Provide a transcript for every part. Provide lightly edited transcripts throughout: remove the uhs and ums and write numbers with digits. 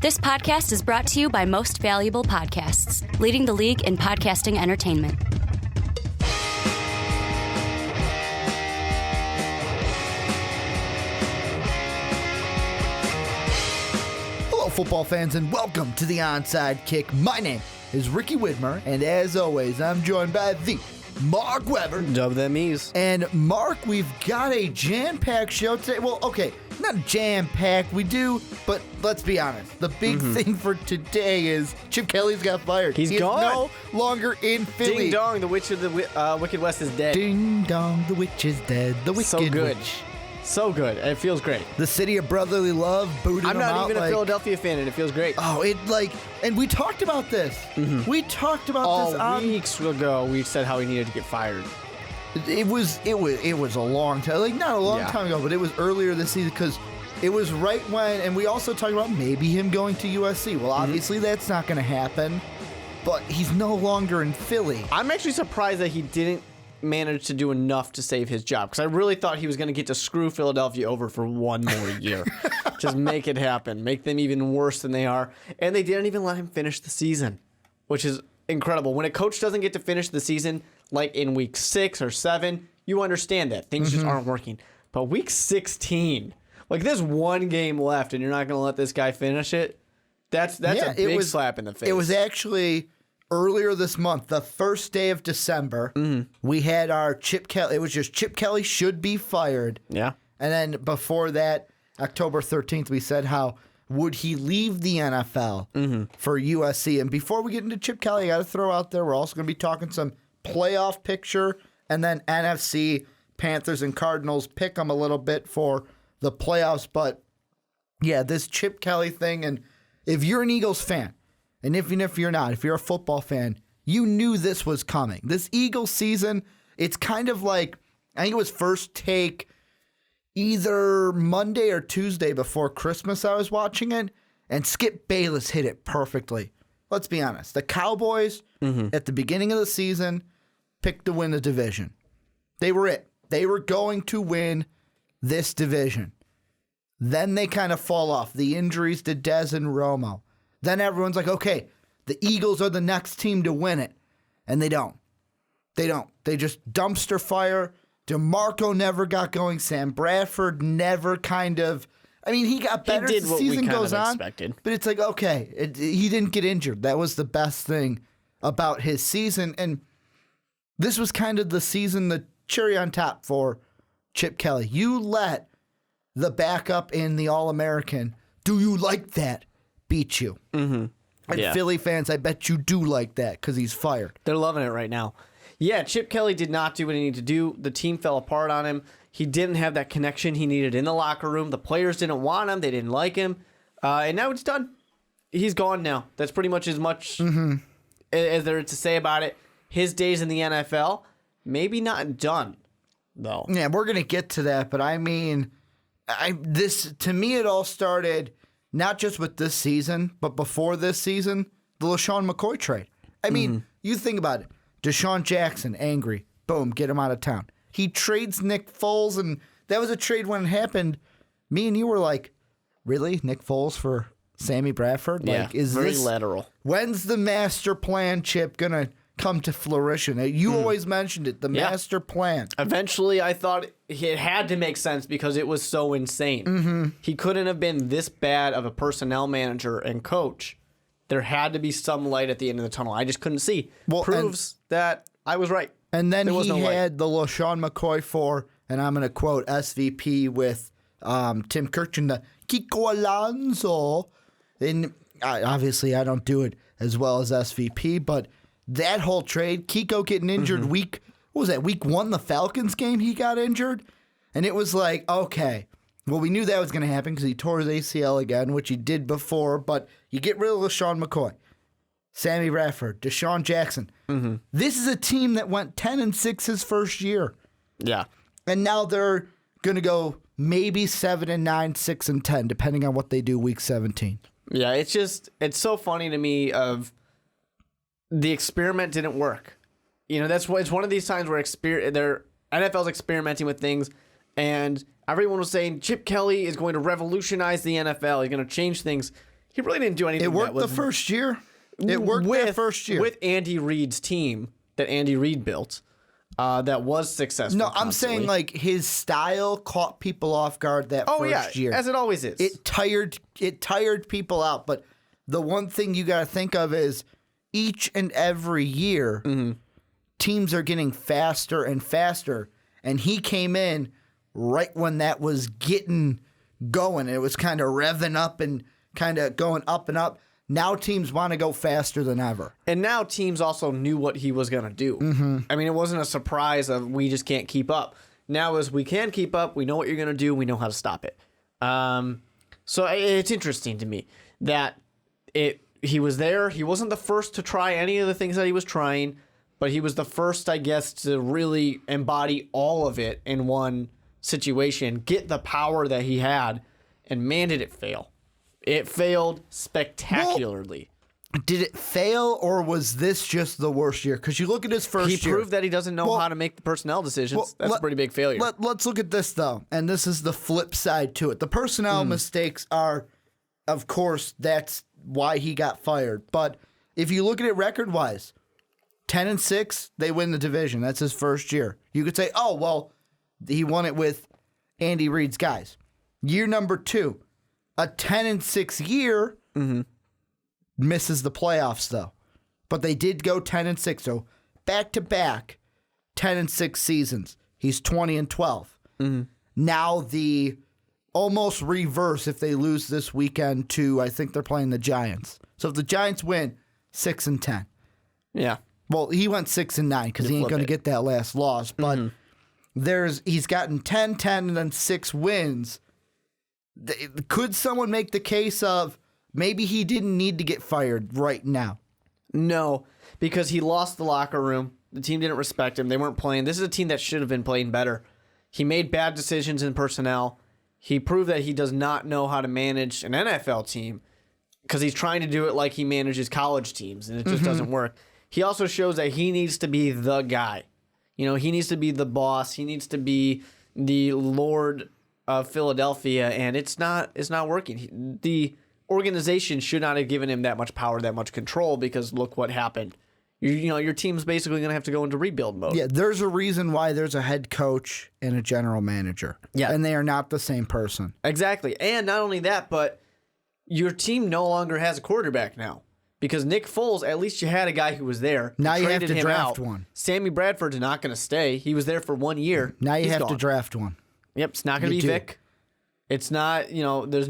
This podcast is brought to you by Most Valuable Podcasts, leading the league in podcasting entertainment. Hello, football fans, and welcome to the Onside Kick. My name is Ricky Widmer, and as always, I'm joined by the Mark Weber. Dub them ease. And Mark, we've got a jam-packed show today. Well, okay, not jam-packed, we do, but let's be honest. The big thing for today is Chip Kelly's got fired. He's He gone. is no longer in Philly. Ding dong, the witch of the Wicked West is dead. Ding dong, the witch is dead. The wicked So good. witch. So good. It feels great. The city of brotherly love booted I'm him out. not even a like, Philadelphia fan, and it feels great. Oh, and we talked about this. We talked about this on Weeks ago, we said how he needed to get fired. It was a long time, like not a long Yeah. time ago, but it was earlier this season because it was right when, and we also talked about maybe him going to USC. Well, obviously that's not going to happen, but he's no longer in Philly. I'm actually surprised that he didn't manage to do enough to save his job, because I really thought he was going to get to screw Philadelphia over for one more year. Just make it happen. Make them even worse than they are. And they didn't even let him finish the season, which is incredible. When a coach doesn't get to finish the season, like in week 6 or 7, you understand that. Things just aren't working. But week 16, like there's one game left and you're not going to let this guy finish it? That's a big slap in the face. It was actually earlier this month, the first day of December, we had our Chip Kelly. It was just Chip Kelly should be fired. Yeah. And then before that, October 13th, we said how would he leave the NFL for USC. And before we get into Chip Kelly, I got to throw out there, we're also going to be talking some playoff picture and then NFC, Panthers and Cardinals, pick them a little bit for the playoffs. But yeah, this Chip Kelly thing, and if you're an Eagles fan, and even if you're not, if you're a football fan, you knew this was coming. This Eagles season, it's kind of like, I think it was First Take either Monday or Tuesday before Christmas I was watching it, and Skip Bayless hit it perfectly. Let's be honest. The Cowboys, at the beginning of the season, picked to win the division. They were it. They were going to win this division. Then they kind of fall off. The injuries to Dez and Romo. Then everyone's like, okay, the Eagles are the next team to win it. And they don't. They don't. They just dumpster fire. DeMarco never got going. Sam Bradford never kind of... I mean, he got better as the season goes on. Expected. But it's like, okay, he didn't get injured. That was the best thing about his season. And this was kind of the season, the cherry on top for Chip Kelly. You let the backup in the All-American, do you like that, beat you. And Philly fans, I bet you do like that because he's fired. They're loving it right now. Yeah, Chip Kelly did not do what he needed to do. The team fell apart on him. He didn't have that connection he needed in the locker room. The players didn't want him. They didn't like him. And now it's done. He's gone now. That's pretty much as much as there is to say about it. His days in the NFL, maybe not done, though. Yeah, we're going to get to that, but I mean, to me, it all started not just with this season, but before this season, the LaShawn McCoy trade. I mean, you think about it. Deshaun Jackson, angry. Boom, get him out of town. He trades Nick Foles, and that was a trade when it happened. Me and you were like, really? Nick Foles for Sammy Bradford? Yeah, Like, is very this lateral. When's the master plan, Chip, going to come to fruition? You always mentioned it, the master plan. Eventually, I thought it had to make sense because it was so insane. He couldn't have been this bad of a personnel manager and coach. There had to be some light at the end of the tunnel. I just couldn't see. Well, Proves that I was right. And then There was he no light. had the LaShawn McCoy for, and I'm going to quote SVP with Tim Kirchin, the Kiko Alonso. And obviously, I don't do it as well as SVP, but that whole trade, Kiko getting injured week 1, the Falcons game, he got injured. And it was like, okay, well, we knew that was going to happen because he tore his ACL again, which he did before, but you get rid of LaShawn McCoy, Sammy Bradford, Deshaun Jackson. This is a team that went 10-6 his first year. Yeah. And now they're going to go maybe 7-9, 6-10, depending on what they do week 17. Yeah, it's so funny to me of the experiment didn't work. You know, it's one of these times where NFL's experimenting with things, and everyone was saying Chip Kelly is going to revolutionize the NFL. He's going to change things. He really didn't do anything. It worked the first year. It worked that first year. With Andy Reid's team that Andy Reid built that was successful. No, I'm saying like his style caught people off guard that first year. As it always is. It tired people out. But the one thing you got to think of is each and every year, teams are getting faster and faster. And he came in right when that was getting going. It was kind of revving up and kind of going up and up. Now teams want to go faster than ever. And now teams also knew what he was going to do. I mean, it wasn't a surprise of we just can't keep up. Now as we can keep up, we know what you're going to do, we know how to stop it. So it's interesting to me that he was there. He wasn't the first to try any of the things that he was trying, but he was the first, I guess, to really embody all of it in one situation, get the power that he had, and man, did it fail. It failed spectacularly. Well, did it fail, or was this just the worst year? Because you look at his first year. He proved that he doesn't know how to make the personnel decisions. That's a pretty big failure. Let's look at this, though, and this is the flip side to it. The personnel mistakes are, of course, that's why he got fired. But if you look at it record-wise, 10-6, they win the division. That's his first year. You could say, oh, well, he won it with Andy Reid's guys. Year number 2. A 10-6 year misses the playoffs, though. But they did go 10-6. So back-to-back 10-6 seasons. He's 20-12. Now the almost reverse if they lose this weekend to, I think they're playing the Giants. So if the Giants win, 6-10. Yeah. Well, he went 6-9 because he ain't going to get that last loss. But he's gotten 10-10 and then 6 wins. Could someone make the case of maybe he didn't need to get fired right now? No, because he lost the locker room. The team didn't respect him. They weren't playing. This is a team that should have been playing better. He made bad decisions in personnel. He proved that he does not know how to manage an NFL team because he's trying to do it like he manages college teams, and it just doesn't work. He also shows that he needs to be the guy. You know, he needs to be the boss. He needs to be the Lord of Philadelphia, and it's not working. The organization should not have given him that much power, that much control, because look what happened. Your team's basically going to have to go into rebuild mode. Yeah, there's a reason why there's a head coach and a general manager. Yeah. And they are not the same person. Exactly. And not only that, but your team no longer has a quarterback now. Because Nick Foles, at least you had a guy who was there. Now you have to draft one. Sammy Bradford's not going to stay. He was there for 1 year. Now you have to draft one. Yep, it's not going to be Vic. It's not, there's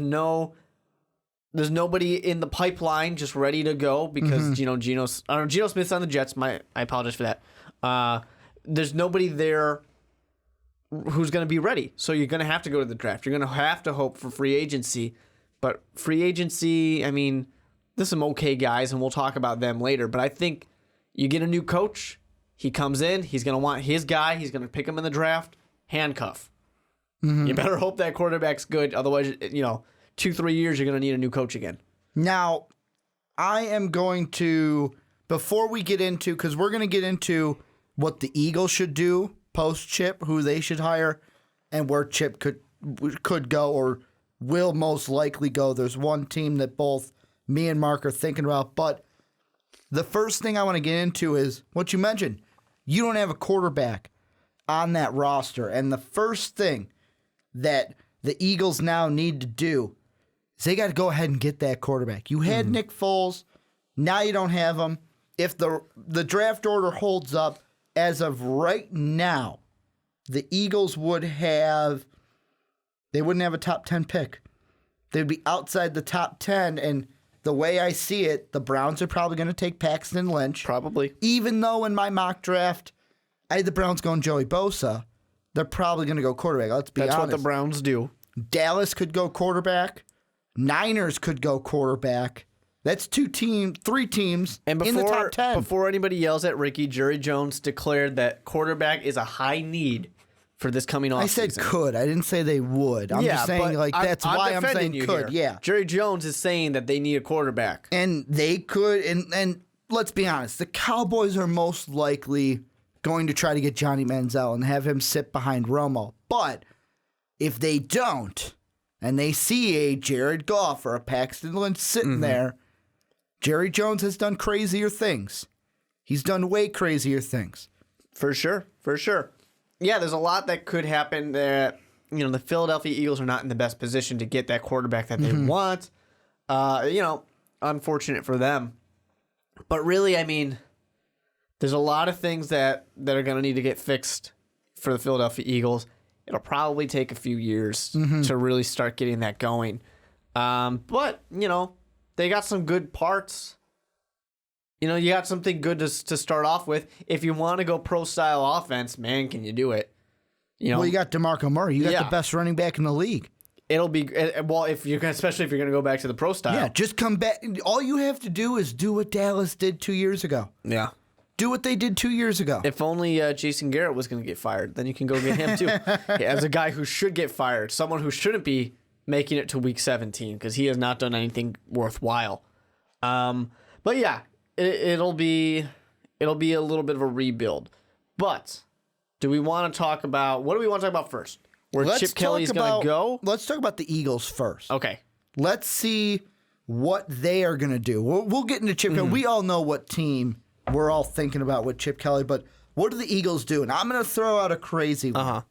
nobody in the pipeline just ready to go because, Geno Smith's on the Jets. I apologize for that. There's nobody there who's going to be ready. So you're going to have to go to the draft. You're going to have to hope for free agency. But free agency, I mean, there's some okay guys, and we'll talk about them later. But I think you get a new coach. He comes in. He's going to want his guy. He's going to pick him in the draft. Handcuff. You better hope that quarterback's good. Otherwise, 2-3 years, you're going to need a new coach again. Now, I am going to, before we get into, because we're going to get into what the Eagles should do post-Chip, who they should hire, and where Chip could go or will most likely go. There's one team that both me and Mark are thinking about. But the first thing I want to get into is what you mentioned. You don't have a quarterback on that roster. And the first thing that the Eagles now need to do is they got to go ahead and get that quarterback. You had Nick Foles. Now you don't have him. If the draft order holds up, as of right now, the Eagles wouldn't have a top 10 pick. They'd be outside the top 10. And the way I see it, the Browns are probably going to take Paxton Lynch. Probably. Even though in my mock draft, I had the Browns going Joey Bosa. They're probably going to go quarterback. Let's be honest. That's what the Browns do. Dallas could go quarterback. Niners could go quarterback. That's 3 teams in the top 10. Before anybody yells at Ricky, Jerry Jones declared that quarterback is a high need for this coming offseason. I said could. I didn't say they would. I'm just saying, that's why I'm saying could. Here. Yeah. Jerry Jones is saying that they need a quarterback. And they could. And let's be honest. The Cowboys are most likely going to try to get Johnny Manziel and have him sit behind Romo. But if they don't, and they see a Jared Goff or a Paxton Lynch sitting there, Jerry Jones has done crazier things. He's done way crazier things. For sure. Yeah, there's a lot that could happen that, the Philadelphia Eagles are not in the best position to get that quarterback that they want. Unfortunate for them. But really, there's a lot of things that are going to need to get fixed for the Philadelphia Eagles. It'll probably take a few years to really start getting that going. But, they got some good parts. You got something good to start off with. If you want to go pro-style offense, man, can you do it? Well, you got DeMarco Murray. You got the best running back in the league. It'll be especially if you're going to go back to the pro style. Yeah, just come back. All you have to do is do what Dallas did 2 years ago. Yeah. Do what they did 2 years ago. If only Jason Garrett was going to get fired, then you can go get him too. As a guy who should get fired, someone who shouldn't be making it to week 17 because he has not done anything worthwhile. But yeah, it'll be a little bit of a rebuild. But what do we want to talk about first? Where Chip Kelly's going to go? Let's talk about the Eagles first. Okay. Let's see what they are going to do. We'll get into Chip Kelly. We all know what team we're all thinking about with Chip Kelly, but what do the Eagles do? And I'm going to throw out a crazy one.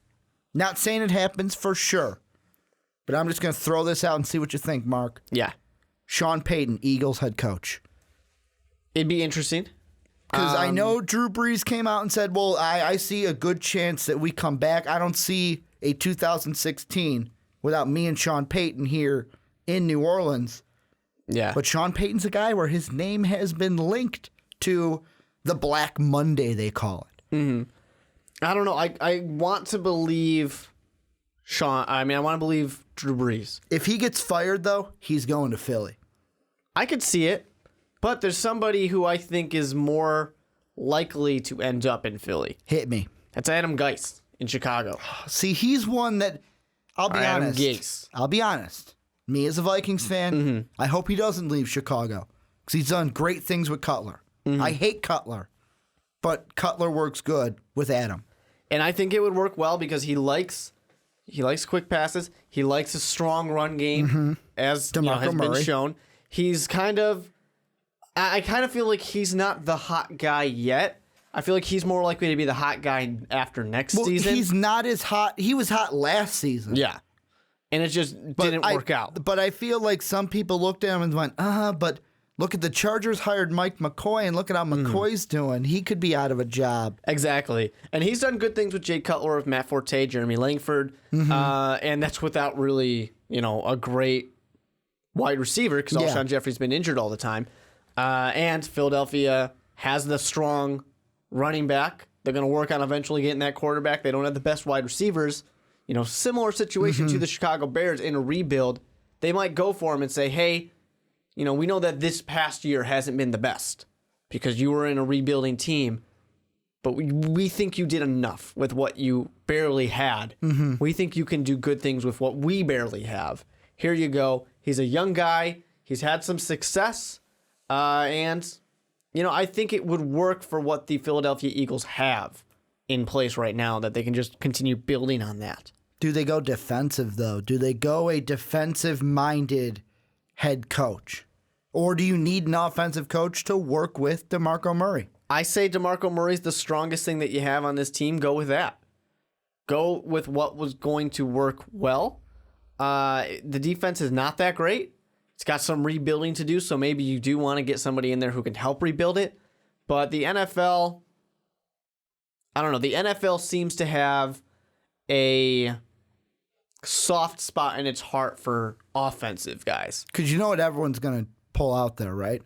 Not saying it happens for sure, but I'm just going to throw this out and see what you think, Mark. Yeah. Sean Payton, Eagles head coach. It'd be interesting. Because I know Drew Brees came out and said, well, I see a good chance that we come back. I don't see a 2016 without me and Sean Payton here in New Orleans. Yeah. But Sean Payton's a guy where his name has been linked to the Black Monday, they call it. I don't know. I want to believe Sean. I want to believe Drew Brees. If he gets fired, though, he's going to Philly. I could see it, but there's somebody who I think is more likely to end up in Philly. Hit me. That's Adam Gase in Chicago. See, he's one that, I'll be Adam honest. Gase. I'll be honest. Me as a Vikings fan, I hope he doesn't leave Chicago because he's done great things with Cutler. I hate Cutler, but Cutler works good with Adam. And I think it would work well because he likes quick passes. He likes a strong run game, as has been shown. He's I kind of feel like he's not the hot guy yet. I feel like he's more likely to be the hot guy after next season. He's not as hot. He was hot last season. Yeah. And it just didn't work out. But I feel like some people looked at him and went, but look at the Chargers hired Mike McCoy, and look at how McCoy's doing. He could be out of a job. Exactly. And he's done good things with Jay Cutler, with Matt Forte, Jeremy Langford. And that's without really, a great wide receiver because Alshon Jeffrey's been injured all the time. And Philadelphia has the strong running back. They're going to work on eventually getting that quarterback. They don't have the best wide receivers. Similar situation to the Chicago Bears in a rebuild. They might go for him and say, hey, we know that this past year hasn't been the best because you were in a rebuilding team, but we think you did enough with what you barely had. We think you can do good things with what we barely have. Here you go. He's a young guy. He's had some success. And I think it would work for what the Philadelphia Eagles have in place right now, that they can just continue building on that. Do they go defensive, though? Do they go a defensive-minded head coach? Or do you need an offensive coach to work with DeMarco Murray? I say DeMarco Murray's the strongest thing that you have on this team. Go with that. Go with what was going to work well. The defense is not that great. It's got some rebuilding to do, so maybe you do want to get somebody in there who can help rebuild it. But the NFL, I don't know. The NFL seems to have a soft spot in its heart for offensive guys. Because you know what everyone's going to pull out there, right?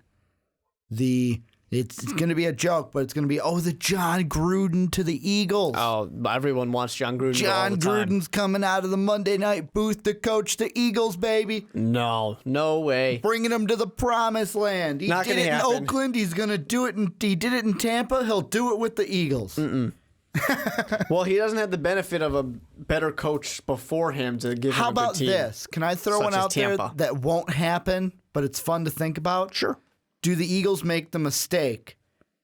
It's going to be a joke, but it's going to be, the John Gruden to the Eagles. Oh, everyone wants John Gruden. John Gruden's coming out of the Monday night booth to coach the Eagles, baby. No way. Bringing them to the promised land. He Not did gonna it in happen. Oakland. He's going to do it. He did it in Tampa. He'll do it with the Eagles. Well, he doesn't have the benefit of a better coach before him to give him How a good about team. this? Can I throw Such one as out there Tampa. that won't happen, but it's fun to think about? Sure. Do the Eagles make the mistake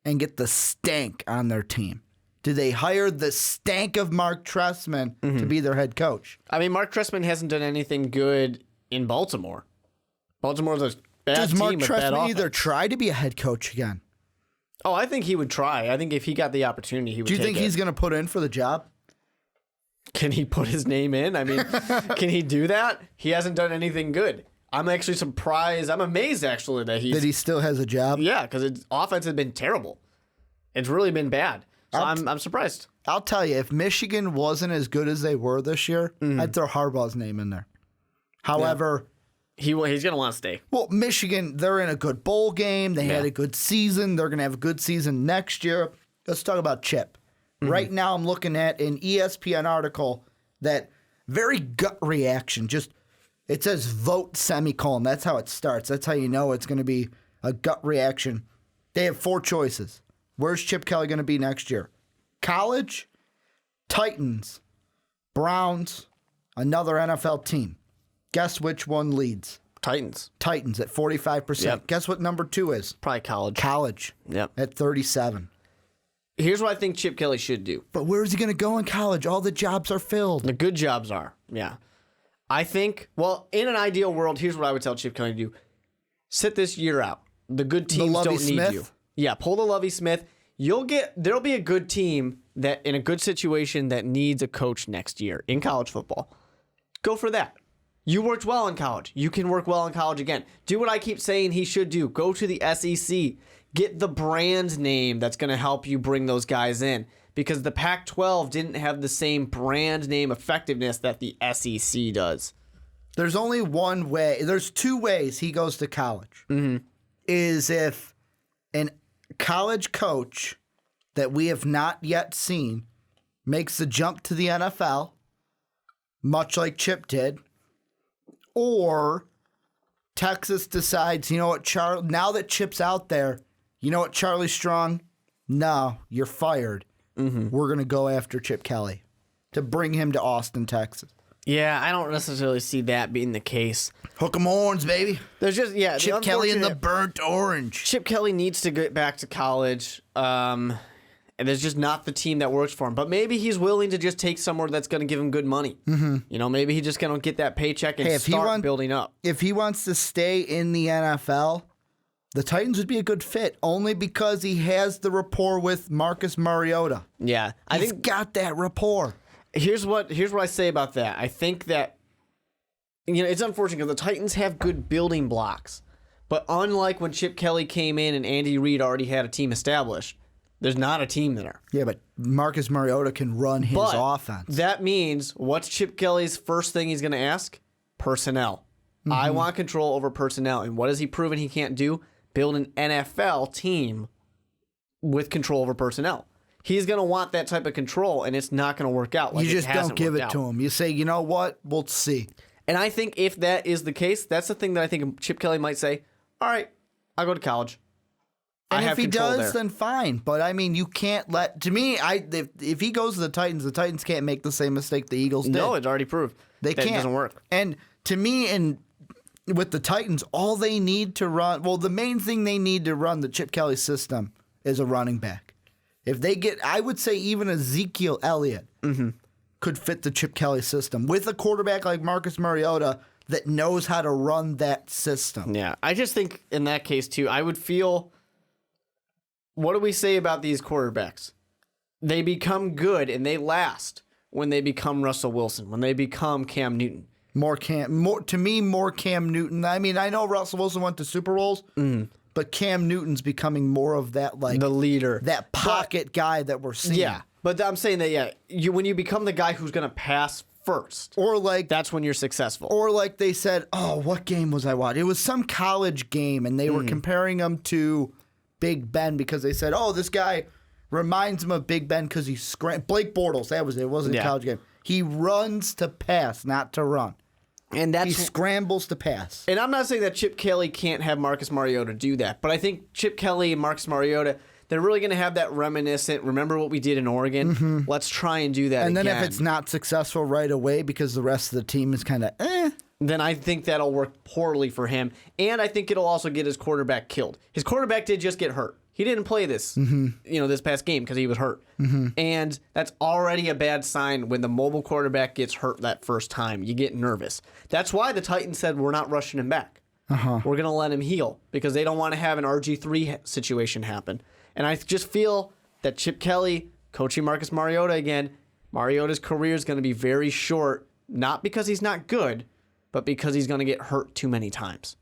and get the stank on their team? Do they hire the stank of Mark Trestman to be their head coach? I mean, Mark Trestman hasn't done anything good in Baltimore. Baltimore's a bad Does team Mark with bad Trestman offense. either try to be a head coach again? Oh, I think he would try. I think if he got the opportunity, he would Do you take think it. he's going to put in for the job? Can he put his name in? I mean, can he do that? He hasn't done anything good. I'm actually surprised. I'm amazed, actually, that He still has a job? Yeah, because his offense has been terrible. It's really been bad. So I'm surprised. I'll tell you, if Michigan wasn't as good as they were this year, I'd throw Harbaugh's name in there. However, He's going to want to stay. well, Michigan, they're in a good bowl game. They had a good season. They're going to have a good season next year. Let's talk about Chip. Right now, I'm looking at an ESPN article that very gut reaction. Just it says vote semicolon. That's how it starts. That's how you know it's going to be a gut reaction. They have 4 choices. Where's Chip Kelly going to be next year? College, Titans, Browns, another NFL team. Guess which one leads? Titans. Titans at 45%. Yep. Guess what number 2 is? Probably college. College. Yep. At 37. Here's what I think Chip Kelly should do. But where is he going to go in college? All the jobs are filled. The good jobs are. Yeah. I think, well, in an ideal world, here's what I would tell Chip Kelly to do. Sit this year out. The good teams Lovie don't need Smith? you. Yeah, pull the Lovie Smith. There'll be a good team that in a good situation that needs a coach next year in college football. Go for that. You worked well in college. You can work well in college again. Do what I keep saying he should do. Go to the SEC. Get the brand name that's going to help you bring those guys in. Because the Pac-12 didn't have the same brand name effectiveness that the SEC does. There's only one way. There's 2 ways he goes to college. Is if an college coach that we have not yet seen makes the jump to the NFL, much like Chip did, or Texas decides, you know what, now that Chip's out there, you know what, Charlie Strong? No, you're fired. We're going to go after Chip Kelly to bring him to Austin, Texas. Yeah, I don't necessarily see that being the case. Hook 'em horns, baby. There's just, yeah. Chip Kelly in the burnt orange. Chip Kelly needs to get back to college. And there's just not the team that works for him. But maybe he's willing to just take somewhere that's going to give him good money. You know, maybe he's just going to get that paycheck and start building up. If he wants to stay in the NFL, the Titans would be a good fit only because he has the rapport with Marcus Mariota. Yeah, He's got that rapport. Here's what I say about that. I think that, you know, it's unfortunate because the Titans have good building blocks. But unlike when Chip Kelly came in and Andy Reid already had a team established, there's not a team there. Yeah, but Marcus Mariota can run his offense. That means what's Chip Kelly's first thing he's going to ask? Personnel. I want control over personnel. And what has he proven he can't do? Build an NFL team with control over personnel. He's going to want that type of control, and it's not going to work out. Like You just it don't give worked it out. to him. You say, you know what? We'll see. And I think if that is the case, that's the thing that I think Chip Kelly might say, all right, I'll go to college. And I if have he control does, there. then fine. But I mean, you can't let. To me, if he goes to the Titans can't make the same mistake the Eagles did. No, it's already proved. They that can't. It doesn't work. And to me, with the Titans, all they need to run, well, the main thing they need to run the Chip Kelly system is a running back. If they get, I would say even Ezekiel Elliott could fit the Chip Kelly system with a quarterback like Marcus Mariota that knows how to run that system. Yeah, I just think in that case, too, I would feel, what do we say about these quarterbacks? They become good and they last when they become Russell Wilson, when they become Cam Newton. More Cam Newton. I mean, I know Russell Wilson went to Super Bowls, but Cam Newton's becoming more of that, like, The leader. that pocket guy that we're seeing. Yeah, but I'm saying that, when you become the guy who's going to pass first, Or like that's when you're successful. Or like they said, oh, what game was I watching? It was some college game, and they were comparing him to Big Ben because they said, oh, this guy reminds him of Big Ben because he's Blake Bortles. That was it. It wasn't a college game. He runs to pass, not to run. And He scrambles to pass. And I'm not saying that Chip Kelly can't have Marcus Mariota do that, but I think Chip Kelly and Marcus Mariota, they're really going to have that reminiscent, remember what we did in Oregon? Let's try and do that And then again. if it's not successful right away because the rest of the team is kind of then I think that'll work poorly for him. And I think it'll also get his quarterback killed. His quarterback did just get hurt. He didn't play this, this past game because he was hurt. And that's already a bad sign when the mobile quarterback gets hurt that first time. You get nervous. That's why the Titans said we're not rushing him back. We're going to let him heal because they don't want to have an RG3 situation happen. And I just feel that Chip Kelly coaching Marcus Mariota again, Mariota's career is going to be very short, not because he's not good, but because he's going to get hurt too many times.